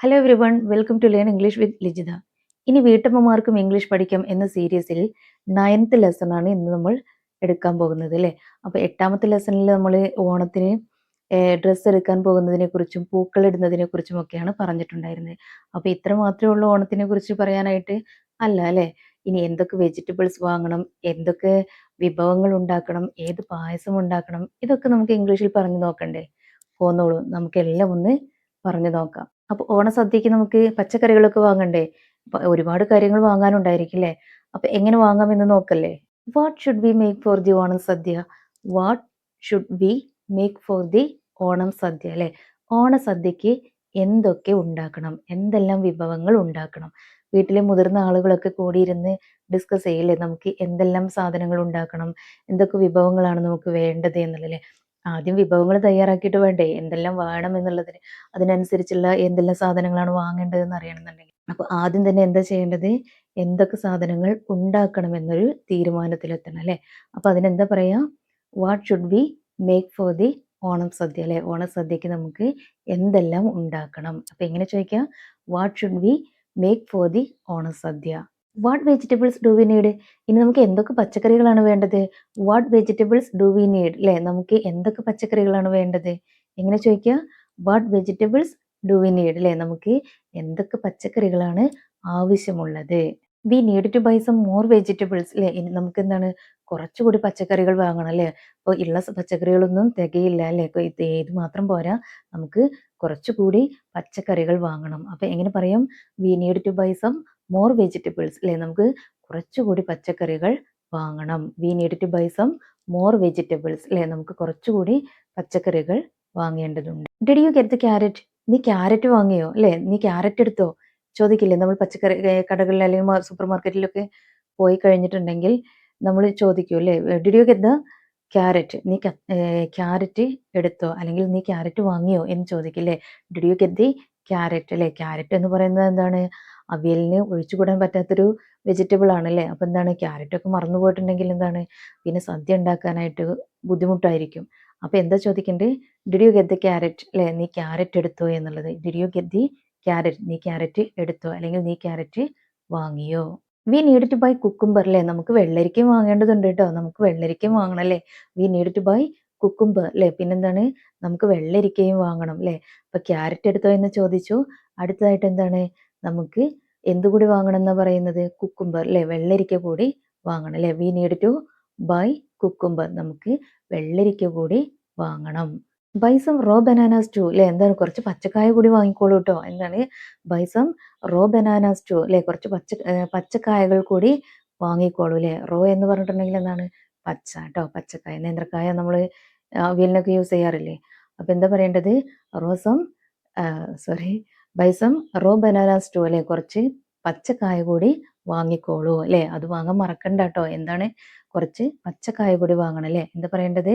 Hello everyone, welcome to learn English with Lijitha. ഇനി വീട്ടമ്മമാർക്കും English പഠിക്കാം എന്ന സീരീസിൽ 9th ലെസൺ ആണ് ഇന്ന് നമ്മൾ എടുക്കാൻ പോകുന്നത് അല്ലേ. അപ്പോൾ 8ാമത്തെ ലെസണിൽ നമ്മൾ ഓണത്തിന് ഡ്രസ്സ് എടുക്കാൻ പോകുന്നതിനെ കുറിച്ചും പൂക്കളിടുന്നതിനെ കുറിച്ചും ഒക്കെയാണ് പറഞ്ഞിട്ടുണ്ടായിരുന്നത്. അപ്പോൾ ഇത്ര മാത്രമേ ഉള്ളൂ ഓണത്തിനെ കുറിച്ച് പറയാനായിട്ട്? അല്ല അല്ലേ. ഇനി എന്തൊക്കെ വെജിറ്റബിൾസ് വാങ്ങണം, എന്തൊക്കെ വിഭവങ്ങൾ ഉണ്ടാക്കണം, ഏത് പായസം ഉണ്ടാക്കണം, ഇതൊക്കെ നമുക്ക് ഇംഗ്ലീഷിൽ പറഞ്ഞു നോക്കണ്ടേ? പോന്നോളൂ, നമുക്കെല്ലാം ഒന്ന് പറഞ്ഞു നോക്കാം. അപ്പോൾ ഓണസദ്യക്ക് നമുക്ക് പച്ചക്കറികളൊക്കെ വാങ്ങണ്ടേ? ഒരുപാട് കാര്യങ്ങൾ വാങ്ങാനുണ്ടായിരിക്കും അല്ലേ. അപ്പോൾ എങ്ങനെ വാങ്ങാമെന്ന് നോക്കല്ലേ. What should we make for the Onam sadya? What should we make for the Onam sadya അല്ലേ. ഓണസദ്യക്ക് എന്തൊക്കെ ഉണ്ടാക്കണം, എന്തെല്ലാം വിഭവങ്ങൾ ഉണ്ടാക്കണം? വീട്ടിലെ മുതിർന്ന ആളുകളൊക്കെ കൂടിയിരുന്ന് ഡിസ്കസ് ചെയ്യില്ലേ, നമുക്ക് എന്തെല്ലാം സാധനങ്ങൾ ഉണ്ടാക്കണം, എന്തൊക്കെ വിഭവങ്ങളാണ് നമുക്ക് വേണ്ടത് എന്നുള്ളതല്ലേ. ആദ്യം വിഭവങ്ങൾ തയ്യാറാക്കിയിട്ട് വേണ്ടേ എന്തെല്ലാം വേണം എന്നുള്ളതിന്, അതിനനുസരിച്ചുള്ള എന്തെല്ലാം സാധനങ്ങളാണ് വാങ്ങേണ്ടതെന്ന് അറിയണമെന്നുണ്ടെങ്കിൽ. അപ്പോൾ ആദ്യം തന്നെ എന്താ ചെയ്യേണ്ടത്? എന്തൊക്കെ സാധനങ്ങൾ ഉണ്ടാക്കണം എന്നൊരു തീരുമാനത്തിലെത്തണം അല്ലേ. അപ്പോൾ അതിനെന്താ പറയാ? What should we make for the Onam sadya അല്ലേ. ഓണസദ്യക്ക് നമുക്ക് എന്തെല്ലാം ഉണ്ടാക്കണം? അപ്പോൾ എങ്ങനെ ചോദിക്കാം? What should we make for the Onam sadya. What vegetables do we need? ഇനി നമുക്ക് എന്തൊക്കെ പച്ചക്കറികളാണ് വേണ്ടത്? What vegetables do we need അല്ലേ. നമുക്ക് എന്തൊക്കെ പച്ചക്കറികളാണ് വേണ്ടത്? എങ്ങനെ ചോദിക്കുക? What vegetables do we need അല്ലേ. നമുക്ക് എന്തൊക്കെ പച്ചക്കറികളാണ് ആവശ്യമുള്ളത്? We need to buy some more vegetables അല്ലേ. ഇനി നമുക്ക് എന്താണ്, കുറച്ചുകൂടി പച്ചക്കറികൾ വാങ്ങണം അല്ലേ. അപ്പോൾ ഉള്ള പച്ചക്കറികളൊന്നും തികയില്ല അല്ലേ. ഇത് മാത്രം പോരാ, നമുക്ക് കുറച്ചുകൂടി പച്ചക്കറികൾ വാങ്ങണം. അപ്പോൾ എങ്ങനെ പറയും? We need to buy some more vegetables അല്ലേ. നമുക്ക് കുറച്ചുകൂടി പച്ചക്കറികൾ വാങ്ങണം. We need to buy some more vegetables അല്ലേ. നമുക്ക് കുറച്ചുകൂടി പച്ചക്കറികൾ വാങ്ങേണ്ടതുണ്ട്. Did you get the carrot? നീ ക്യാരറ്റ് വാങ്ങിയോ അല്ലേ. നീ ക്യാരറ്റ് എടുത്തോ ചോദിക്കില്ലേ നമ്മൾ പച്ചക്കറി കടകളിൽ അല്ലെങ്കിൽ സൂപ്പർ മാർക്കറ്റിലൊക്കെ പോയി കഴിഞ്ഞിട്ടുണ്ടെങ്കിൽ നമ്മൾ ചോദിക്കും അല്ലേ, did you get the carrot? നീ ക്യാരറ്റ് എടുത്തോ അല്ലെങ്കിൽ നീ ക്യാരറ്റ് വാങ്ങിയോ എന്ന് ചോദിക്കില്ലേ. Did you get the carrot അല്ലേ. ക്യാരറ്റ് എന്ന് പറയുന്നത് എന്താണ്, അവിയലിന് ഒഴിച്ചുകൂടാൻ പറ്റാത്തൊരു വെജിറ്റബിൾ ആണല്ലേ. അപ്പോൾ എന്താണ്, ക്യാരറ്റൊക്കെ മറന്നു പോയിട്ടുണ്ടെങ്കിൽ എന്താണ്, പിന്നെ സദ്യ ഉണ്ടാക്കാനായിട്ട് ബുദ്ധിമുട്ടായിരിക്കും. അപ്പോൾ എന്താ ചോദിക്കേണ്ടത്? Did you get the carrot അല്ലേ. നീ ക്യാരറ്റ് എടുത്തോ എന്നുള്ളത്. Did you get the carrot? നീ ക്യാരറ്റ് എടുത്തോ അല്ലെങ്കിൽ നീ ക്യാരറ്റ് വാങ്ങിയോ? We need to buy cucumber അല്ലേ. നമുക്ക് വെള്ളരിക്കയും വാങ്ങേണ്ടതുണ്ട് കേട്ടോ. നമുക്ക് വെള്ളരിക്കയും വാങ്ങണം അല്ലേ. We need to buy cucumber അല്ലേ. പിന്നെന്താണ്, നമുക്ക് വെള്ളരിക്കയും വാങ്ങണം അല്ലേ. അപ്പോൾ ക്യാരറ്റ് എടുത്തോ എന്ന് ചോദിച്ചു. അടുത്തതായിട്ട് എന്താണ്, നമുക്ക് എന്തുകൂടി വാങ്ങണം എന്നാ പറയുന്നത്? കുക്കുംബർ അല്ലേ. വെള്ളരിക്ക കൂടി വാങ്ങണം അല്ലേ. We need to buy cucumber. നമുക്ക് വെള്ളരിക്ക കൂടി വാങ്ങണം. Buy some raw bananas too അല്ലേ. എന്താണ്, കുറച്ച് പച്ചക്കായ കൂടി വാങ്ങിക്കോളൂ കേട്ടോ. എന്താണ്, buy some raw bananas too അല്ലേ. കുറച്ച് പച്ചക്കായകൾ കൂടി വാങ്ങിക്കോളൂ അല്ലേ. റോ എന്ന് പറഞ്ഞിട്ടുണ്ടെങ്കിൽ എന്താണ്, പച്ച കേട്ടോ. പച്ചക്കായ, നേന്ത്രക്കായ നമ്മൾ അവിയലിനൊക്കെ യൂസ് ചെയ്യാറില്ലേ. അപ്പോൾ എന്താ പറയേണ്ടത്? Raw some sorry buy some raw bananas too അല്ലേ. കുറച്ച് പച്ചക്കായ കൂടി വാങ്ങിക്കോളൂ അല്ലേ. അത് വാങ്ങാൻ മറക്കണ്ട കേട്ടോ. എന്താണ്, കുറച്ച് പച്ചക്കായ കൂടി വാങ്ങണം അല്ലേ. എന്താ പറയേണ്ടത്?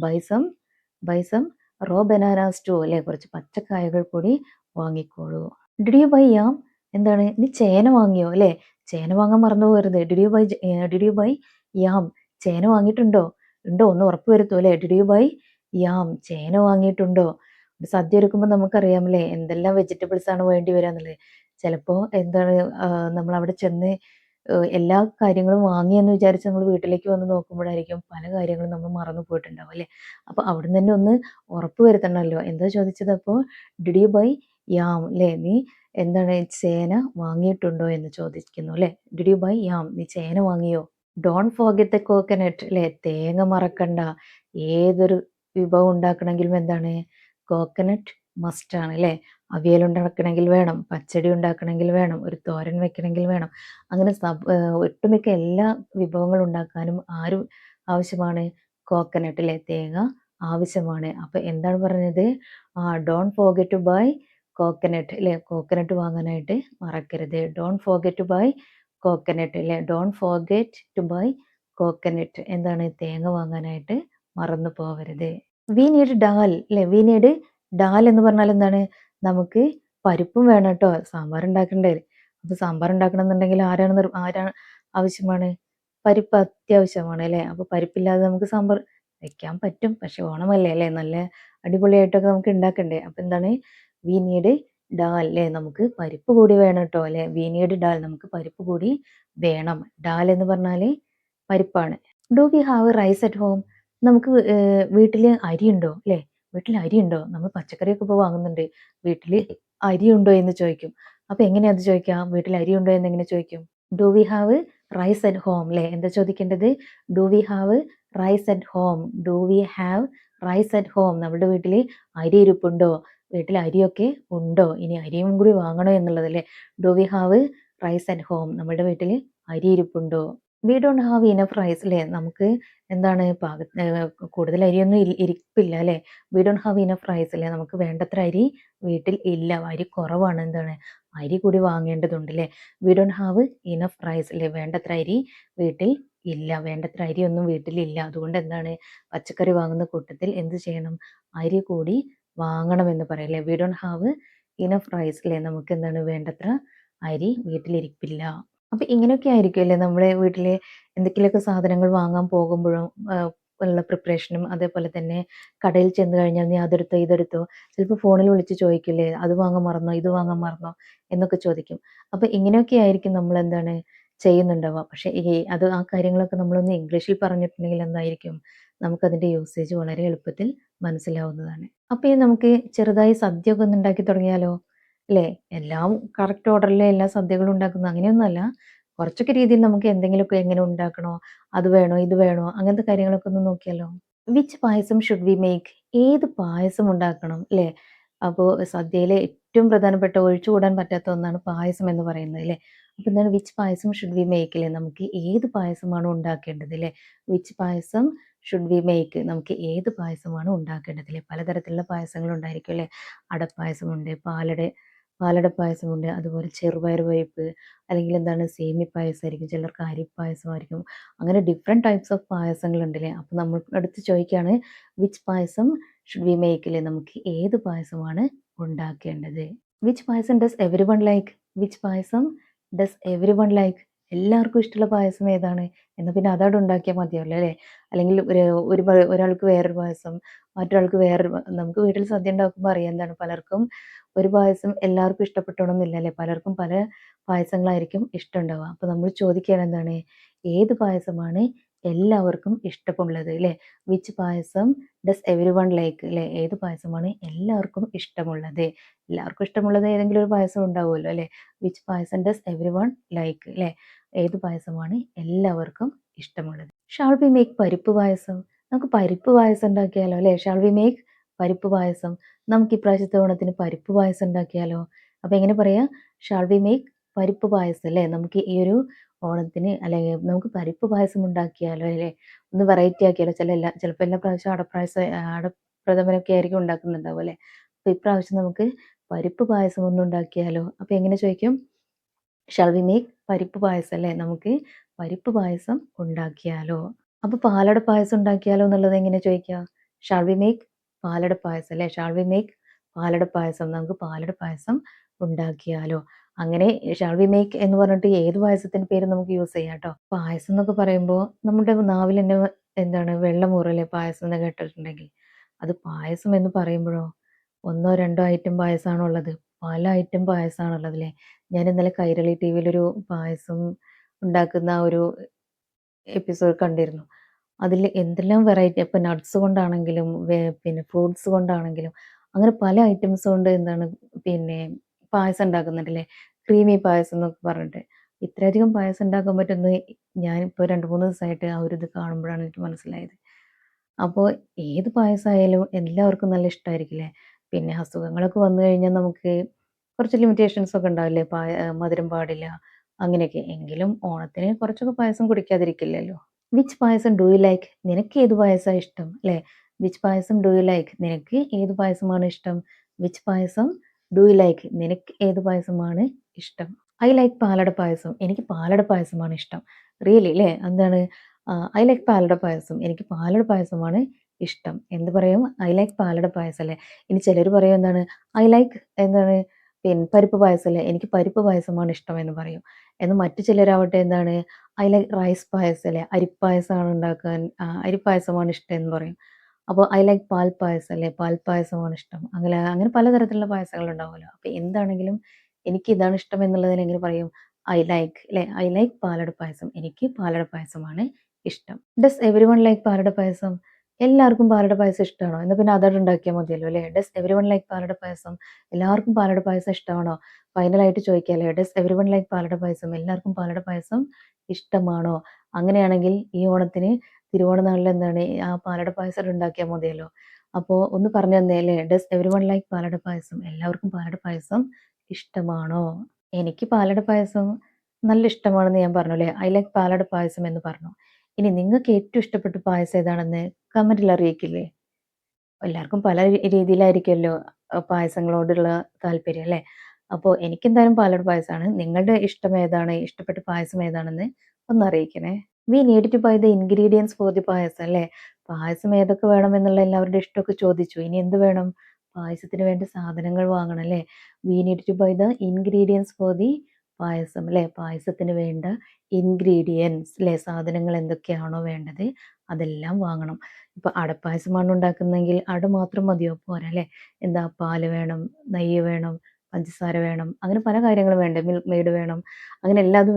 Buy some raw bananas too അല്ലേ. കുറച്ച് പച്ചക്കായകൾ കൂടി വാങ്ങിക്കോളൂ. Did you buy yam? എന്താണ്, നീ ചേന വാങ്ങിയോ അല്ലേ. ചേന വാങ്ങാൻ മറന്നു പോകരുത്. Did you buy yam? ചേന വാങ്ങിയിട്ടുണ്ടോ? ഉണ്ടോ ഒന്ന് ഉറപ്പ് വരുത്തൂ അല്ലേ. Did you buy yam? ചേന വാങ്ങിയിട്ടുണ്ടോ? സദ്യ ഒരുക്കുമ്പോൾ നമുക്കറിയാം അല്ലേ എന്തെല്ലാം വെജിറ്റബിൾസ് ആണ് വേണ്ടി വരിക എന്നുള്ളത്. ചിലപ്പോൾ എന്താണ്, നമ്മൾ അവിടെ ചെന്ന് എല്ലാ കാര്യങ്ങളും വാങ്ങിയെന്ന് വിചാരിച്ച് നമ്മൾ വീട്ടിലേക്ക് വന്ന് നോക്കുമ്പോഴായിരിക്കും പല കാര്യങ്ങളും നമ്മൾ മറന്നു പോയിട്ടുണ്ടാവും അല്ലേ. അപ്പോൾ അവിടെ നിന്ന് തന്നെ ഒന്ന് ഉറപ്പ് വരുത്തണമല്ലോ. എന്താ ചോദിച്ചത് അപ്പോൾ? ഡിഡ് യു ബൈ യാം അല്ലേ. നീ എന്താണ്, ചേന വാങ്ങിയിട്ടുണ്ടോ എന്ന് ചോദിക്കുന്നു അല്ലേ. ഡിഡ് യു ബൈ യാം? നീ ചേന വാങ്ങിയോ? ഡോണ്ട് ഫോർഗെറ്റ് ദ കോക്കനട്ട് അല്ലേ. തേങ്ങ മറക്കണ്ട. ഏതൊരു വിഭവം ഉണ്ടാക്കണമെങ്കിലും എന്താണ്, കോക്കനട്ട് മസ്റ്റ് ആണ് അല്ലേ. അവിയൽ ഉണ്ടാക്കണമെങ്കിൽ വേണം, പച്ചടി ഉണ്ടാക്കണമെങ്കിൽ വേണം, ഒരു തോരൻ വെക്കണമെങ്കിൽ വേണം. അങ്ങനെ ഒട്ടുമിക്ക എല്ലാ വിഭവങ്ങൾ ഉണ്ടാക്കാനും ആവശ്യമാണ്? കോക്കനട്ട് അല്ലേ, തേങ്ങ ആവശ്യമാണ്. അപ്പോൾ എന്താണ് പറഞ്ഞത്? Don't forget to buy coconut അല്ലേ. കോക്കനട്ട് വാങ്ങാനായിട്ട് മറക്കരുത്. Don't forget to buy coconut അല്ലേ. Don't forget to buy coconut. എന്താണ്, തേങ്ങ വാങ്ങാനായിട്ട് മറന്നു പോവരുത്. വി നീഡ് ഡാൽ അല്ലേ. വി നീഡ് ഡാൽ എന്ന് പറഞ്ഞാൽ എന്താണ്, നമുക്ക് പരിപ്പും വേണം കേട്ടോ. സാമ്പാർ ഉണ്ടാക്കണ്ടേ. അപ്പോൾ സാമ്പാർ ഉണ്ടാക്കണം എന്നുണ്ടെങ്കിൽ ആരാണ് ആവശ്യമാണ്? പരിപ്പ് അത്യാവശ്യമാണ് അല്ലേ. അപ്പോൾ പരിപ്പില്ലാതെ നമുക്ക് സാമ്പാർ വെക്കാൻ പറ്റും, പക്ഷെ ഓണമല്ലേ അല്ലേ, നല്ല അടിപൊളിയായിട്ടൊക്കെ നമുക്ക് ഉണ്ടാക്കണ്ടേ. അപ്പോൾ എന്താണ്, വി നീഡ് ഡാൽ അല്ലേ നമുക്ക് പരിപ്പ് കൂടി വേണം കേട്ടോ അല്ലേ. വി നീഡ് ഡാൽ നമുക്ക് പരിപ്പ് കൂടി വേണം. ഡാൽ എന്ന് പറഞ്ഞാൽ പരിപ്പാണ്. Do we have rice at home? നമുക്ക് വീട്ടിൽ അരിയുണ്ടോ അല്ലേ? വീട്ടിൽ അരിയുണ്ടോ? നമ്മൾ പച്ചക്കറിയൊക്കെ ഇപ്പോൾ വാങ്ങുന്നുണ്ട്. വീട്ടിൽ അരിയുണ്ടോ എന്ന് ചോദിക്കും. അപ്പോൾ എങ്ങനെയാ അത് ചോദിക്കുക? വീട്ടിൽ അരിയുണ്ടോ എന്ന് എങ്ങനെ ചോദിക്കും? Do we have rice at home അല്ലേ? എന്താ ചോദിക്കേണ്ടത്? Do we have rice at home. Do we have rice at home. നമ്മുടെ വീട്ടിൽ അരി ഇരിപ്പുണ്ടോ? വീട്ടിൽ അരിയൊക്കെ ഉണ്ടോ? ഇനി അരിയും കൂടി വാങ്ങണോ എന്നുള്ളതല്ലേ. Do we have rice at home. നമ്മുടെ വീട്ടിൽ അരി ഇരിപ്പുണ്ടോ? We don't have enough rice അല്ലേ. നമുക്ക് എന്താണ് കൂടുതൽ അരിയൊന്നും ഇരിപ്പില്ല അല്ലേ. We don't have enough rice അല്ലേ. നമുക്ക് വേണ്ടത്ര അരി വീട്ടിൽ ഇല്ല. അരി കുറവാണ്. എന്താണ് അരി കൂടി വാങ്ങേണ്ടതുണ്ട് അല്ലേ. We don't have enough rice അല്ലേ. വേണ്ടത്ര അരി വീട്ടിൽ ഇല്ല. വേണ്ടത്ര അരിയൊന്നും വീട്ടിലില്ല. അതുകൊണ്ട് എന്താണ് പച്ചക്കറി വാങ്ങുന്ന കൂട്ടത്തിൽ എന്ത് ചെയ്യണം? അരി കൂടി വാങ്ങണമെന്ന് പറയാം അല്ലേ. We don't have enough rice അല്ലേ. നമുക്ക് എന്താണ് വേണ്ടത്ര അരി വീട്ടിലിരിപ്പില്ല. അപ്പൊ ഇങ്ങനെയൊക്കെ ആയിരിക്കുമല്ലേ നമ്മുടെ വീട്ടിലെ എന്തെങ്കിലുമൊക്കെ സാധനങ്ങൾ വാങ്ങാൻ പോകുമ്പോഴും ഉള്ള പ്രിപ്പറേഷനും അതേപോലെ തന്നെ കടയിൽ ചെന്ന് കഴിഞ്ഞാൽ നീ അതെടുത്തോ ഇതെടുത്തോ ചിലപ്പോൾ ഫോണിൽ വിളിച്ച് ചോദിക്കില്ലേ അത് വാങ്ങാൻ മറന്നോ ഇത് വാങ്ങാൻ മറന്നോ എന്നൊക്കെ ചോദിക്കും. അപ്പൊ ഇങ്ങനെയൊക്കെ ആയിരിക്കും നമ്മൾ എന്താണ് ചെയ്യുന്നുണ്ടാവുക. പക്ഷെ അത് ആ കാര്യങ്ങളൊക്കെ നമ്മളൊന്ന് ഇംഗ്ലീഷിൽ പറഞ്ഞിട്ടുണ്ടെങ്കിൽ എന്തായിരിക്കും നമുക്കതിന്റെ യൂസേജ് വളരെ എളുപ്പത്തിൽ മനസ്സിലാവുന്നതാണ്. അപ്പൊ ഇനി നമുക്ക് ചെറുതായി സദ്യ ഒക്കെ ഒന്ന് ഉണ്ടാക്കി തുടങ്ങിയാലോ? അല്ലേ? എല്ലാം കറക്റ്റ് ഓർഡറിൽ എല്ലാ സദ്യകളും ഉണ്ടാക്കുന്നത് അങ്ങനെയൊന്നുമല്ല. കുറച്ചൊക്കെ രീതിയിൽ നമുക്ക് എന്തെങ്കിലുമൊക്കെ എങ്ങനെ ഉണ്ടാക്കണോ, അത് വേണോ, ഇത് വേണോ അങ്ങനത്തെ കാര്യങ്ങളൊക്കെ ഒന്ന് നോക്കിയാലോ? Which payasam should we make? ഏത് പായസം ഉണ്ടാക്കണം അല്ലേ? അപ്പോൾ സദ്യയിലെ ഏറ്റവും പ്രധാനപ്പെട്ട ഒഴിച്ചുകൂടാൻ പറ്റാത്ത ഒന്നാണ് പായസം എന്ന് പറയുന്നത് അല്ലേ. അപ്പോൾ എന്താണ് which payasam should we make അല്ലേ? നമുക്ക് ഏത് പായസമാണ് ഉണ്ടാക്കേണ്ടത് അല്ലേ? Which payasam should we make? നമുക്ക് ഏത് പായസമാണ് ഉണ്ടാക്കേണ്ടത് അല്ലേ? പലതരത്തിലുള്ള പായസങ്ങൾ ഉണ്ടായിരിക്കും അല്ലേ. അടപ്പായസമുണ്ട്, പാലട പായസമുണ്ട്, അതുപോലെ ചെറുപയർ പരിപ്പ് അല്ലെങ്കിൽ എന്താണ് സേമി പായസമായിരിക്കും, ചിലർക്ക് അരിപ്പായസമായിരിക്കും. അങ്ങനെ ഡിഫറെൻറ്റ് ടൈപ്സ് ഓഫ് പായസങ്ങളുണ്ടല്ലേ. അപ്പോൾ നമ്മൾ അടുത്ത് ചോദിക്കുകയാണ് which payasam should we make അല്ലേ. നമുക്ക് ഏത് പായസമാണ് ഉണ്ടാക്കേണ്ടത്? Which payasam does everyone like? Which payasam does everyone like? എല്ലാവർക്കും ഇഷ്ടമുള്ള പായസം ഏതാണ്? എന്നാൽ പിന്നെ അതവിടെ ഉണ്ടാക്കിയാൽ മതിയല്ലോ അല്ലേ. അല്ലെങ്കിൽ ഒരാൾക്ക് വേറൊരു പായസം മറ്റൊരാൾക്ക് വേറൊരു നമുക്ക് വീട്ടിൽ സദ്യ ഉണ്ടാക്കുമ്പോൾ അറിയാം എന്താണ് പലർക്കും ഒരു പായസം എല്ലാവർക്കും ഇഷ്ടപ്പെട്ടോണമെന്നില്ല അല്ലേ. പലർക്കും പല പായസങ്ങളായിരിക്കും ഇഷ്ടമുണ്ടാവുക. അപ്പോൾ നമ്മൾ ചോദിക്കുകയാണ് എന്താണ് ഏത് പായസമാണ് എല്ലാവർക്കും ഇഷ്ടമുള്ളത് അല്ലേ. Which payasam does everyone like അല്ലേ. ഏത് പായസമാണ് എല്ലാവർക്കും ഇഷ്ടമുള്ളത്? എല്ലാവർക്കും ഇഷ്ടമുള്ളത് ഏതെങ്കിലും ഒരു പായസം ഉണ്ടാവുമല്ലോ അല്ലേ. Which payasam does everyone like അല്ലേ. ഏത് പായസമാണ് എല്ലാവർക്കും ഇഷ്ടമുള്ളത്? ഷാൾ വി മേക്ക് പരിപ്പ് പായസം? നമുക്ക് പരിപ്പ് പായസം ഉണ്ടാക്കിയാലോ അല്ലേ. ഷാൾ വി മേക്ക് പരിപ്പ് പായസം? നമുക്ക് ഇപ്രാവശ്യത്തെ ഓണത്തിന് പരിപ്പ് പായസം ഉണ്ടാക്കിയാലോ? അപ്പോൾ എങ്ങനെ പറയാ? ഷാൾ വി മേക്ക് പരിപ്പ് പായസം അല്ലേ. നമുക്ക് ഈ ഒരു ഓണത്തിന് അല്ലെങ്കിൽ നമുക്ക് പരിപ്പ് പായസം ഉണ്ടാക്കിയാലോ അല്ലേ. ഒന്ന് വെറൈറ്റി ആക്കിയാലോ. ചിലപ്പോൾ എല്ലാ പ്രാവശ്യം അടപ്രഥമനൊക്കെ ആയിരിക്കും ഉണ്ടാക്കുന്നുണ്ടാവും അല്ലേ. അപ്പോൾ ഇപ്രാവശ്യം നമുക്ക് പരിപ്പ് പായസം ഒന്ന് ഉണ്ടാക്കിയാലോ? അപ്പോൾ എങ്ങനെ ചോദിക്കും? ഷാൾ വി മേക്ക് പരിപ്പ് പായസം അല്ലേ. നമുക്ക് പരിപ്പ് പായസം ഉണ്ടാക്കിയാലോ? അപ്പോൾ പാലട പായസം ഉണ്ടാക്കിയാലോ എന്നുള്ളത് എങ്ങനെ ചോദിക്കുക? ഷാൾ വി മേക്ക് പാലട പായസം അല്ലേ. ഷാൾ വി മേക്ക് പാലട പായസം? നമുക്ക് പാലട പായസം ഉണ്ടാക്കിയാലോ? അങ്ങനെ ഷാൾ വി മേക്ക് എന്ന് പറഞ്ഞിട്ട് ഏത് പായസത്തിൻ്റെ പേര് നമുക്ക് യൂസ് ചെയ്യാം കേട്ടോ. പായസം എന്നൊക്കെ പറയുമ്പോൾ നമ്മുടെ നാവിൽ തന്നെ എന്താണ് വെള്ളം ഊറല്ലേ പായസം എന്ന് കേട്ടിട്ടുണ്ടെങ്കിൽ. അത് പായസം എന്ന് പറയുമ്പോഴോ ഒന്നോ രണ്ടോ ഐറ്റം പായസമാണോ ഉള്ളത്? പല ഐറ്റം പായസമാണുള്ളത് അല്ലേ. ഞാൻ ഇന്നലെ കൈരളി ടിവിയിലൊരു പായസം ഉണ്ടാക്കുന്ന ഒരു എപ്പിസോഡ് കണ്ടിരുന്നു. അതിൽ എന്തെല്ലാം വെറൈറ്റി ഇപ്പം നട്ട്സ് കൊണ്ടാണെങ്കിലും പിന്നെ ഫ്രൂട്ട്സ് കൊണ്ടാണെങ്കിലും അങ്ങനെ പല ഐറ്റംസ് കൊണ്ട് എന്താണ് പിന്നെ പായസം ഉണ്ടാക്കുന്നുണ്ടല്ലേ. ക്രീമി പായസം എന്നൊക്കെ പറഞ്ഞിട്ട്. ഇത്രയധികം പായസം ഉണ്ടാക്കാൻ പറ്റുന്നത് ഞാനിപ്പോൾ 2, 3 ദിവസമായിട്ട് ആ ഒരു ഇത് കാണുമ്പോഴാണ് എനിക്ക് മനസ്സിലായത്. അപ്പോൾ ഏത് പായസമായാലും എല്ലാവർക്കും നല്ല ഇഷ്ടമായിരിക്കില്ലേ. പിന്നെ അസുഖങ്ങളൊക്കെ വന്നു കഴിഞ്ഞാൽ നമുക്ക് കുറച്ച് ലിമിറ്റേഷൻസ് ഒക്കെ ഉണ്ടാവില്ലേ. മധുരം പാടില്ല അങ്ങനെയൊക്കെ. എങ്കിലും ഓണത്തിന് കുറച്ചൊക്കെ പായസം കുടിക്കാതിരിക്കില്ലല്ലോ. Which payasam do you like? നിനക്ക് ഏത് പായസമാണ് ഇഷ്ടം അല്ലേ. Which payasam do you like? നിനക്ക് ഏത് പായസമാണ് ഇഷ്ടം? Which payasam do you like? നിനക്ക് ഏത് പായസമാണ് ഇഷ്ടം? I like palada payasam? എനിക്ക് പാലട പായസമാണ് ഇഷ്ടം. റിയലി അല്ലേ. എന്താണ് ഐ ലൈക്ക് പാലട പായസം? എനിക്ക് പാലട പായസമാണ് ഇഷ്ടം. എന്ത് പറയും? ഐ ലൈക്ക് പാലട പായസം അല്ലേ. ഇനി ചിലർ പറയും എന്താണ് ഐ ലൈക്ക് എന്താണ് പിന്നെ പരിപ്പ് പായസം അല്ലേ. എനിക്ക് പരിപ്പ് പായസമാണ് ഇഷ്ടം എന്ന് പറയും. എന്നാൽ മറ്റു ചിലരാവട്ടെ എന്താണ് ഐ ലൈക്ക് റൈസ് പായസം അല്ലേ. അരിപ്പായസമാണ് ഉണ്ടാക്കാൻ അരിപ്പായസമാണ് ഇഷ്ടം എന്ന് പറയും. അപ്പോൾ ഐ ലൈക്ക് പാൽ പായസം അല്ലേ, പാൽ പായസമാണ് ഇഷ്ടം. അങ്ങനെ അങ്ങനെ പലതരത്തിലുള്ള പായസങ്ങളുണ്ടാവുമല്ലോ. അപ്പോൾ എന്താണെങ്കിലും എനിക്ക് ഇതാണ് ഇഷ്ടം എന്നുള്ളതിന് എങ്ങനെ പറയും? ഐ ലൈക്ക് അല്ലേ, ഐ ലൈക്ക് പാലട പായസം. എനിക്ക് പാലട പായസമാണ് ഇഷ്ടം. Does everyone like palada payasam? എല്ലാവർക്കും പാലട പായസം ഇഷ്ടമാണോ? എന്നാ പിന്നെ അതവിടെ ഉണ്ടാക്കിയാൽ മതിയല്ലോ അല്ലേ. Does everyone like palada payasam? എല്ലാവർക്കും പാലട പായസം ഇഷ്ടമാണോ? ഫൈനലായിട്ട് ചോദിക്കാല്ലേ, does everyone like palada payasam? എല്ലാവർക്കും പാലട പായസം ഇഷ്ടമാണോ? അങ്ങനെയാണെങ്കിൽ ഈ ഓണത്തിന് തിരുവോണനാളിൽ എന്താണ് ആ പാലട പായസം ഉണ്ടാക്കിയാൽ മതിയല്ലോ. അപ്പോൾ ഒന്ന് പറഞ്ഞു തന്നേ അല്ലേ, does everyone like palada payasam? എല്ലാവർക്കും പാലട പായസം ഇഷ്ടമാണോ? എനിക്ക് പാലട പായസം നല്ല ഇഷ്ടമാണെന്ന് ഞാൻ പറഞ്ഞു അല്ലേ. ഐ ലൈക്ക് പാലട പായസം എന്ന് പറഞ്ഞു. ഇനി നിങ്ങൾക്ക് ഏറ്റവും ഇഷ്ടപ്പെട്ട പായസം ഏതാണെന്ന് കമന്റിൽ അറിയിക്കില്ലേ? എല്ലാവർക്കും പല രീതിയിലായിരിക്കുമല്ലോ പായസങ്ങളോടുള്ള താല്പര്യം അല്ലേ. അപ്പോൾ എനിക്കെന്തായാലും പാലട പായസമാണ്. നിങ്ങളുടെ ഇഷ്ടം ഏതാണ്? ഇഷ്ടപ്പെട്ട പായസം ഏതാണെന്ന് ഒന്ന് അറിയിക്കണേ. We need to buy the ingredients for the payasam അല്ലേ. പായസം ഏതൊക്കെ വേണം എന്നുള്ള എല്ലാവരുടെ ഇഷ്ടമൊക്കെ ചോദിച്ചു. ഇനി എന്ത് വേണം? പായസത്തിന് വേണ്ട സാധനങ്ങൾ വാങ്ങണം അല്ലേ. We need to buy the ingredients for the payasam അല്ലേ. പായസത്തിന് വേണ്ട ഇൻഗ്രീഡിയൻസ് അല്ലേ, സാധനങ്ങൾ എന്തൊക്കെയാണോ വേണ്ടത് അതെല്ലാം വാങ്ങണം. ഇപ്പോൾ അടപ്പായസമാണ് ഉണ്ടാക്കുന്നതെങ്കിൽ അട മാത്രം മതിയോ? പോരാ അല്ലേ. എന്താ, പാല് വേണം, നെയ്യ് വേണം, പഞ്ചസാര വേണം, അങ്ങനെ പല കാര്യങ്ങളും വേണ്ടേ, മിൽക്ക് മെയ്ഡ് വേണം, അങ്ങനെ എല്ലാതും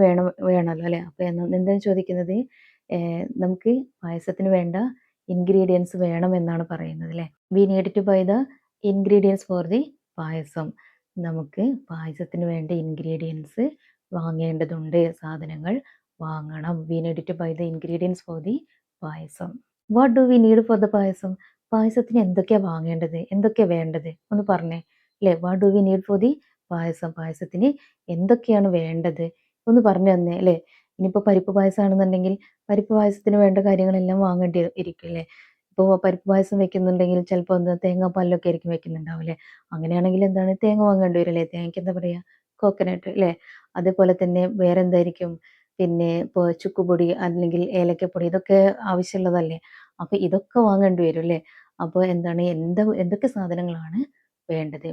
വേണമല്ലോ അല്ലേ. അപ്പോൾ എന്താണ് ചോദിക്കുന്നത്, നമുക്ക് പായസത്തിന് വേണ്ട ഇൻഗ്രീഡിയൻസ് വേണം എന്നാണ് പറയുന്നത് അല്ലേ. We need to buy the ingredients for the payasam. നമുക്ക് പായസത്തിന് വേണ്ട ഇൻഗ്രീഡിയൻസ് വാങ്ങേണ്ടതുണ്ട്, സാധനങ്ങൾ വാങ്ങണം. We need to buy the ingredients for the payasam. What do we need for the payasam? പായസത്തിന് എന്തൊക്കെയാണ് വാങ്ങേണ്ടത്, എന്തൊക്കെയാണ് വേണ്ടത് ഒന്ന് പറഞ്ഞേ അല്ലേ. What do we need for the payasam? പായസത്തിന് എന്തൊക്കെയാണ് വേണ്ടത് ഒന്ന് പറഞ്ഞു തന്നേ അല്ലേ. ഇനിയിപ്പോൾ പരിപ്പ് പായസമാണെന്നുണ്ടെങ്കിൽ പരിപ്പ് പായസത്തിന് വേണ്ട കാര്യങ്ങളെല്ലാം വാങ്ങേണ്ടി ഇരിക്കും അല്ലേ. ഇപ്പോൾ പരിപ്പ് പായസം വെക്കുന്നുണ്ടെങ്കിൽ ചിലപ്പോൾ എന്താ തേങ്ങാപ്പാലിലൊക്കെ ആയിരിക്കും വെക്കുന്നുണ്ടാവില്ലേ. അങ്ങനെയാണെങ്കിൽ എന്താണ്, തേങ്ങ വാങ്ങേണ്ടി വരും അല്ലേ. തേങ്ങയ്ക്ക് എന്താ പറയുക, കോക്കനട്ട് അല്ലേ. അതേപോലെ തന്നെ വേറെ എന്തായിരിക്കും, പിന്നെ ഇപ്പോൾ ചുക്കുപൊടി അല്ലെങ്കിൽ ഏലക്കപ്പൊടി ഇതൊക്കെ ആവശ്യമുള്ളതല്ലേ. അപ്പോൾ ഇതൊക്കെ വാങ്ങേണ്ടി വരും അല്ലേ. അപ്പോൾ എന്താണ്, എന്തൊക്കെ സാധനങ്ങളാണ് വേണ്ടത്,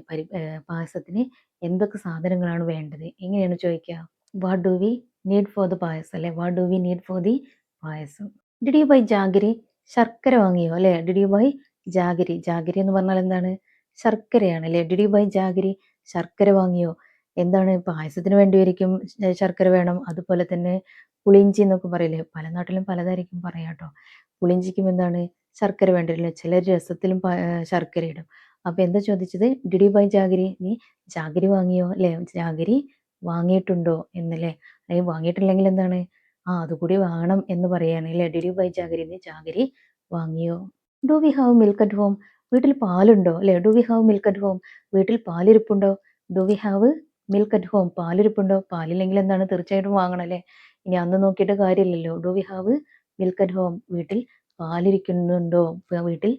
പായസത്തിന് എന്തൊക്കെ സാധനങ്ങളാണ് വേണ്ടത്, എങ്ങനെയാണ് ചോദിക്കുക. What do we need for the payasam അല്ലേ. What do we need for the payasam. Did you buy jaggery? ശർക്കര വാങ്ങിയോ അല്ലേ. Did you buy jaggery? Jaggery എന്ന് പറഞ്ഞാൽ എന്താണ്, ശർക്കരയാണ് അല്ലേ. Did you buy jaggery? ശർക്കര വാങ്ങിയോ? എന്താണ്, പായസത്തിന് വേണ്ടിയായിരിക്കും ശർക്കര വേണം. അതുപോലെ തന്നെ പുളിയിഞ്ചി എന്നൊക്കെ പറയില്ലേ, പല നാട്ടിലും പലതായിരിക്കും പറയാം കേട്ടോ. പുളിയിഞ്ചിക്കും എന്താണ്, ശർക്കര വേണ്ടി വരില്ല. ചിലർ രസത്തിലും ശർക്കര ഇടും. അപ്പോൾ എന്താ ചോദിച്ചത്, ഡിഡ് യു ബൈ ജാഗരി? നീ ജാഗരി വാങ്ങിയോ അല്ലേ. ജാഗരി വാങ്ങിയിട്ടുണ്ടോ എന്നല്ലേ. അല്ലെങ്കിൽ വാങ്ങിയിട്ടില്ലെങ്കിൽ എന്താണ്, അതുകൂടി വാങ്ങണം എന്ന് പറയാണ് അല്ലേ. Did you buy jaggery? നീ ജാഗരി വാങ്ങിയോ? Do we have milk at home? വീട്ടിൽ പാലുണ്ടോ അല്ലേ. Do we have milk at home? വീട്ടിൽ പാലിരിപ്പുണ്ടോ? Do we have milk at home? പാലിരിപ്പുണ്ടോ? പാലില്ലെങ്കിൽ എന്താണ്, തീർച്ചയായിട്ടും വാങ്ങണം അല്ലേ. ഇനി അന്ന് നോക്കിയിട്ട് കാര്യമില്ലല്ലോ. Do we have milk at home? വീട്ടിൽ പാലിരിക്കുന്നുണ്ടോ, വീട്ടിൽ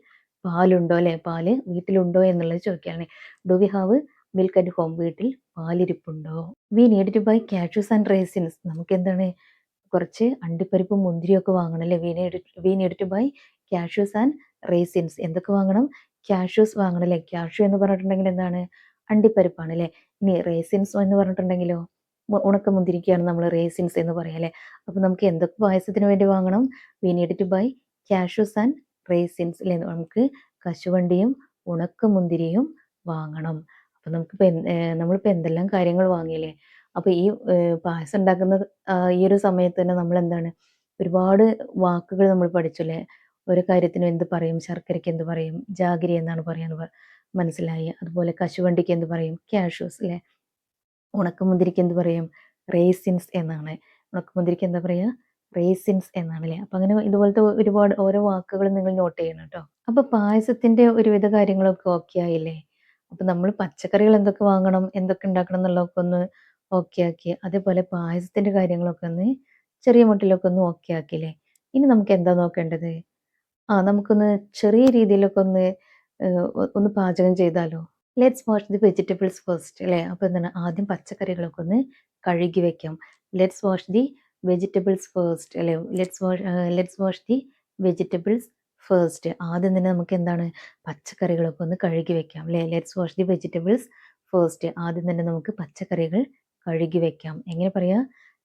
പാലുണ്ടോ അല്ലേ. പാല് വീട്ടിലുണ്ടോ എന്നുള്ളത് ചോദിക്കുകയാണ്. Do we have milk at home? വീട്ടിൽ പാലിരിപ്പുണ്ടോ. We need to buy cashews and raisins? നമുക്ക് എന്താണ്, കുറച്ച് അണ്ടിപ്പരിപ്പും മുന്തിരിയൊക്കെ വാങ്ങണം അല്ലേ. We need to buy cashews and raisins? എന്തൊക്കെ വാങ്ങണം, കാഷ്യൂസ് വാങ്ങണം അല്ലേ. കാഷ്യൂ എന്ന് പറഞ്ഞിട്ടുണ്ടെങ്കിൽ എന്താണ്, അണ്ടിപ്പരിപ്പാണ് അല്ലേ. ഇനി റേസിൻസ് എന്ന് പറഞ്ഞിട്ടുണ്ടെങ്കിലോ, ഉണക്കമുന്തിരിക്കയാണ് നമ്മൾ റേസിൻസ് എന്ന് പറയാം അല്ലേ. അപ്പോൾ നമുക്ക് എന്തൊക്കെ പായസത്തിന് വേണ്ടി വാങ്ങണം, we need to buy cashews and raisins അല്ലേ. നമുക്ക് കശുവണ്ടിയും ഉണക്കമുന്തിരിയും വാങ്ങണം. അപ്പോൾ നമുക്കിപ്പോൾ നമ്മളിപ്പോൾ എന്തെല്ലാം കാര്യങ്ങൾ വാങ്ങിയില്ലേ. അപ്പോൾ ഈ പായസം ഉണ്ടാക്കുന്ന ഈ ഒരു സമയത്ത് തന്നെ നമ്മൾ എന്താണ്, ഒരുപാട് വാക്കുകൾ നമ്മൾ പഠിച്ചല്ലേ. ഒരു കാര്യത്തിനും എന്ത് പറയും, ശർക്കരയ്ക്ക് എന്ത് പറയും, ജാഗരി എന്നാണ് പറയാന്ന് മനസ്സിലായി. അതുപോലെ കശുവണ്ടിക്ക് എന്ത് പറയും, കാഷ്യൂസ് അല്ലേ. ഉണക്കമുന്തിരിക്ക് എന്ത് പറയും, റേസിൻസ് എന്നാണ്. ഉണക്കമുന്തിരിക്ക് എന്താ പറയുക, റേസിൻസ് എന്നാണ് അല്ലേ. അപ്പം അങ്ങനെ ഇതുപോലത്തെ ഒരുപാട് ഓരോ വാക്കുകൾ നിങ്ങൾ നോട്ട് ചെയ്യണം കേട്ടോ. അപ്പോൾ പായസത്തിൻ്റെ ഒരുവിധ കാര്യങ്ങളൊക്കെ ഓക്കെ ആയില്ലേ. അപ്പം നമ്മൾ പച്ചക്കറികൾ എന്തൊക്കെ വാങ്ങണം, എന്തൊക്കെ ഉണ്ടാക്കണം എന്നുള്ളതൊക്കെ ഒന്ന് ഓക്കെ ആക്കി. അതേപോലെ പായസത്തിൻ്റെ കാര്യങ്ങളൊക്കെ ഒന്ന് ചെറിയ മട്ടിലൊക്കെ ഒന്ന് ഓക്കെ ആക്കിയില്ലേ. ഇനി നമുക്ക് എന്താ നോക്കേണ്ടത്, നമുക്കൊന്ന് ചെറിയ രീതിയിലൊക്കെ ഒന്ന് പാചകം ചെയ്താലോ. Let's wash the vegetables first അല്ലേ. അപ്പോൾ എന്താണ്, ആദ്യം പച്ചക്കറികളൊക്കെ ഒന്ന് കഴുകി വെക്കാം. Let's wash the vegetables first അല്ലേ. Let's wash the vegetables first. ആദ്യം തന്നെ നമുക്ക് എന്താണ്, പച്ചക്കറികളൊക്കെ ഒന്ന് കഴുകി വെക്കാം അല്ലേ. Let's wash the vegetables first. ആദ്യം തന്നെ നമുക്ക് പച്ചക്കറികൾ കഴുകി വെക്കാം. എങ്ങനെ പറയാ,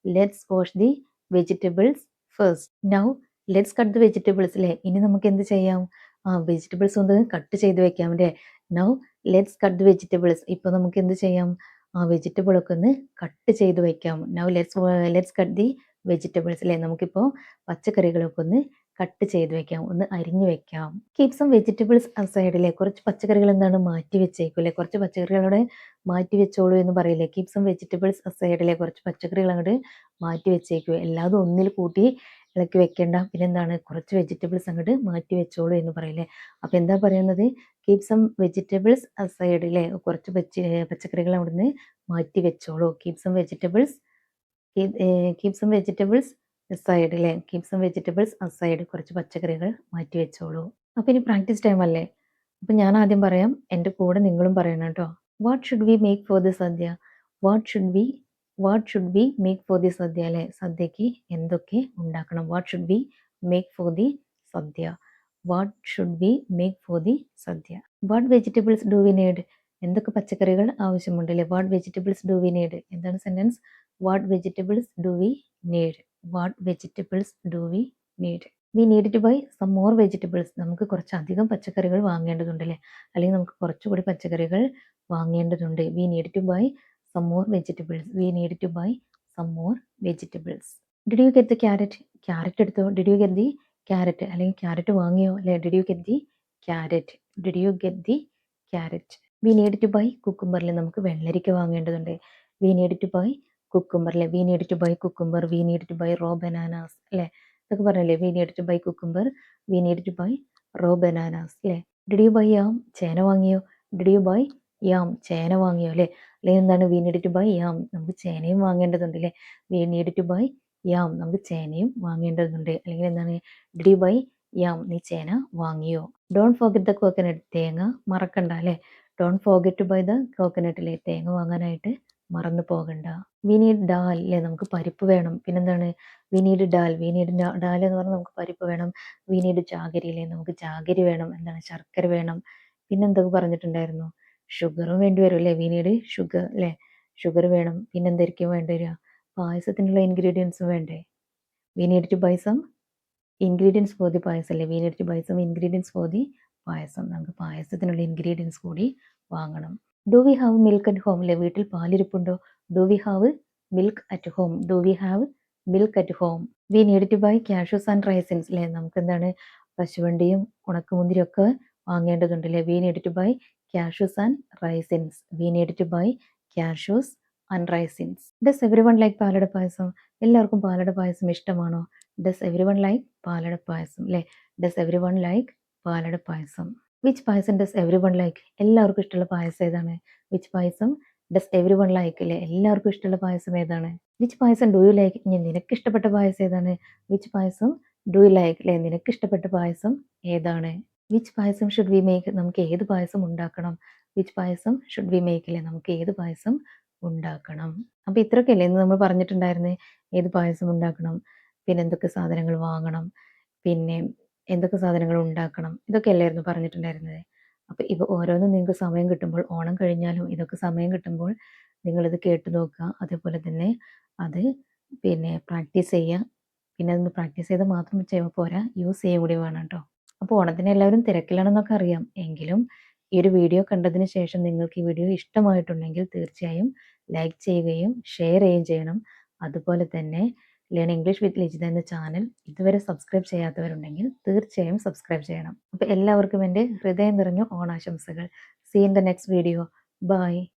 let's wash the vegetables first. Now let's cut the vegetables അല്ലേ. ഇനി നമുക്ക് എന്ത് ചെയ്യാം, വെജിറ്റബിൾസ് ഒന്ന് കട്ട് ചെയ്ത് വെക്കാം അല്ലേ. Now let's cut the vegetables. ഇപ്പോൾ നമുക്ക് എന്ത് ചെയ്യാം, വെജിറ്റബിൾ ഒക്കെ ഒന്ന് കട്ട് ചെയ്ത് വെക്കാം. Now let's cut the vegetables അല്ലേ. നമുക്കിപ്പോൾ പച്ചക്കറികളൊക്കെ ഒന്ന് കട്ട് ചെയ്ത് വെക്കാം, ഒന്ന് അരിഞ്ഞു വെക്കാം. കീപ് സം വെജിറ്റബിൾസ് അസൈഡിലെ, കുറച്ച് പച്ചക്കറികൾ എന്താണ് മാറ്റി വെച്ചേക്കും അല്ലേ. കുറച്ച് പച്ചക്കറികളോടെ മാറ്റി വെച്ചോളൂ എന്ന് പറയില്ലേ. കീപ് സം വെജിറ്റബിൾസ് അസൈഡിലെ, കുറച്ച് പച്ചക്കറികൾ അങ്ങോട്ട് മാറ്റി വെച്ചേക്കും. എല്ലാതും ഒന്നിൽ കൂട്ടി ഇളക്കി വെക്കേണ്ട. പിന്നെന്താണ്, കുറച്ച് വെജിറ്റബിൾസ് അങ്ങോട്ട് മാറ്റി വെച്ചോളൂ എന്ന് പറയില്ലേ. അപ്പോൾ എന്താ പറയുന്നത്, കീപ് സം വെജിറ്റബിൾസ് അസൈഡ് അല്ലേ. കുറച്ച് പച്ചക്കറികൾ അവിടുന്ന് മാറ്റി വെച്ചോളൂ. Keep some vegetables keep some vegetables aside അല്ലേ. കീപ് സം വെജിറ്റബിൾസ് അസൈഡ്, കുറച്ച് പച്ചക്കറികൾ മാറ്റി വെച്ചോളൂ. അപ്പോൾ ഇനി പ്രാക്ടീസ് ടൈം അല്ലേ. അപ്പോൾ ഞാൻ ആദ്യം പറയാം, എൻ്റെ കൂടെ നിങ്ങളും പറയണം കേട്ടോ. What should we make for the sadya? What should we make for the sadya അല്ലേ. സദ്യക്ക് എന്തൊക്കെ ഉണ്ടാക്കണം? What should we make for the sadya? What should we make for the sadya? What vegetables do we need? എന്തൊക്കെ പച്ചക്കറികൾ ആവശ്യമുണ്ട് അല്ലേ. What vegetables do we need? എന്താണ് sentence? What vegetables do we need? What vegetables do we need? We need to buy some more vegetables. നമുക്ക് കുറച്ചധികം പച്ചക്കറികൾ വാങ്ങേണ്ടതുണ്ട് അല്ലേ. അല്ലെങ്കിൽ നമുക്ക് കുറച്ചുകൂടി പച്ചക്കറികൾ വാങ്ങേണ്ടതുണ്ട്. We need to buy some more vegetables. We need to buy some more vegetables. Did you get the carrot? Carrot എടുത്തോ. Did you get the carrot, അല്ലെങ്കിൽ ക്യാരറ്റ് വാങ്ങിയോ അല്ലേ. Did you get the carrot? Did you get the carrot? We need to buy കുക്കുംബറിൽ, നമുക്ക് വെള്ളരിക്ക വാങ്ങേണ്ടതുണ്ട്. We need to buy cucumber അല്ലേ. We need to buy cucumber. We need to buy raw bananas അല്ലേ. ഇതൊക്കെ പറഞ്ഞല്ലേ. We need to buy cucumber. We need to buy raw bananas അല്ലേ. Did you buy yam? ചേന വാങ്ങിയോ. Did you buy yam? ചേന വാങ്ങിയോ അല്ലേ. അല്ലെങ്കിൽ എന്താണ്, we need to buy yam? നമുക്ക് ചേനയും വാങ്ങേണ്ടതുണ്ട് അല്ലേ. We need to buy yam? നമുക്ക് ചേനയും വാങ്ങേണ്ടതുണ്ട്. അല്ലെങ്കിൽ എന്താണ്, ഡിഡ് യു ബൈ യാം? നീ ചേന വാങ്ങിയോ. Don't forget the coconut. തേങ്ങ മറക്കണ്ട അല്ലേ. Don't forget to buy the coconut അല്ലേ. തേങ്ങ വാങ്ങാനായിട്ട് മറന്നു പോകണ്ട. വി നീഡ് ഡാൽ അല്ലേ. നമുക്ക് പരിപ്പ് വേണം. പിന്നെന്താണ്, we need dal. We need dal എന്ന് പറഞ്ഞാൽ നമുക്ക് പരിപ്പ് വേണം. വി നീഡ് ജാഗരി അല്ലേ. നമുക്ക് ജാഗരി വേണം. എന്താണ്, ശർക്കര വേണം. പിന്നെന്തൊക്കെ പറഞ്ഞിട്ടുണ്ടായിരുന്നു, ഷുഗറും വേണ്ടി വരും അല്ലേ. വി നീഡ് ഷുഗർ അല്ലേ. ഷുഗർ വേണം. പിന്നെന്തായിരിക്കും വേണ്ടി വരിക, പായസത്തിനുള്ള ഇൻഗ്രീഡിയൻസും വേണ്ടേ. We need to buy some ingredients for the payasam അല്ലേ. We need to buy some ingredients for the payasam. നമുക്ക് പായസത്തിനുള്ള ഇൻഗ്രീഡിയൻസ് കൂടി വാങ്ങണം. Do we have milk at home അല്ലേ. വീട്ടിൽ പാലിരിപ്പുണ്ടോ. Do we have milk at home? Do we have milk at home? We need to buy cashews and raisins അല്ലേ. നമുക്ക് എന്താണ്, കശുവണ്ടിയും ഉണക്കമുന്തിരിയും ഒക്കെ വാങ്ങേണ്ടതുണ്ട് അല്ലേ. We need to buy cashews and raisins. We need to buy cashews and raisins. Does everyone like palada payasam? എല്ലാവർക്കും പാലട പായസം ഇഷ്ടമാണോ. Does everyone like palada payasam അല്ലേ. Does everyone like palada payasam. Which payasam does everyone like? എല്ലാവർക്കും ഇഷ്ടമുള്ള പായസം ഏതാണ്. Which payasam does everyone like അല്ലേ. എല്ലാവർക്കും ഇഷ്ടമുള്ള പായസം ഏതാണ്. Which payasam do you like? നിനക്ക് ഇഷ്ടപ്പെട്ട പായസം ഏതാണ്. Which payasam do you like അല്ലേ. നിനക്ക് ഇഷ്ടപ്പെട്ട പായസം ഏതാണ്. Which payasam should we make? നമുക്ക് ഏത് പായസം ഉണ്ടാക്കണം. Which payasam should we make അല്ലേ. നമുക്ക് ഏത് പായസം ഉണ്ടാക്കണം. അപ്പോൾ ഇത്രയൊക്കെ അല്ലേ ഇന്ന് നമ്മൾ പറഞ്ഞിട്ടുണ്ടായിരുന്നത്. ഏത് പായസം ഉണ്ടാക്കണം, പിന്നെ എന്തൊക്കെ സാധനങ്ങൾ വാങ്ങണം, പിന്നെ എന്തൊക്കെ സാധനങ്ങൾ ഉണ്ടാക്കണം, ഇതൊക്കെ അല്ലായിരുന്നു പറഞ്ഞിട്ടുണ്ടായിരുന്നത്. അപ്പോൾ ഇവ ഓരോന്നും നിങ്ങൾക്ക് സമയം കിട്ടുമ്പോൾ, ഓണം കഴിഞ്ഞാലും ഇതൊക്കെ സമയം കിട്ടുമ്പോൾ നിങ്ങളിത് കേട്ട് നോക്കുക. അതേപോലെ തന്നെ അത് പിന്നെ പ്രാക്ടീസ് ചെയ്യുക. പിന്നെ അതൊന്ന് പ്രാക്ടീസ് ചെയ്താൽ മാത്രം പോരാ, യൂസ് ചെയ്യുക കൂടി വേണം കേട്ടോ. അപ്പോൾ ഓണത്തിന് എല്ലാവരും തിരക്കിലാണെന്നൊക്കെ അറിയാം. എങ്കിലും ഈ ഒരു വീഡിയോ കണ്ടതിന് ശേഷം നിങ്ങൾക്ക് ഈ വീഡിയോ ഇഷ്ടമായിട്ടുണ്ടെങ്കിൽ തീർച്ചയായും ലൈക്ക് ചെയ്യുകയും ഷെയർ ചെയ്യുകയും ചെയ്യണം. അതുപോലെ തന്നെ ലേൺ ഇംഗ്ലീഷ് വിത്ത് ലിജിത എന്ന ചാനൽ ഇതുവരെ സബ്സ്ക്രൈബ് ചെയ്യാത്തവരുണ്ടെങ്കിൽ തീർച്ചയായും സബ്സ്ക്രൈബ് ചെയ്യണം. അപ്പോൾ എല്ലാവർക്കും എൻ്റെ ഹൃദയം നിറഞ്ഞ ഓണാശംസകൾ. See in the next video. By.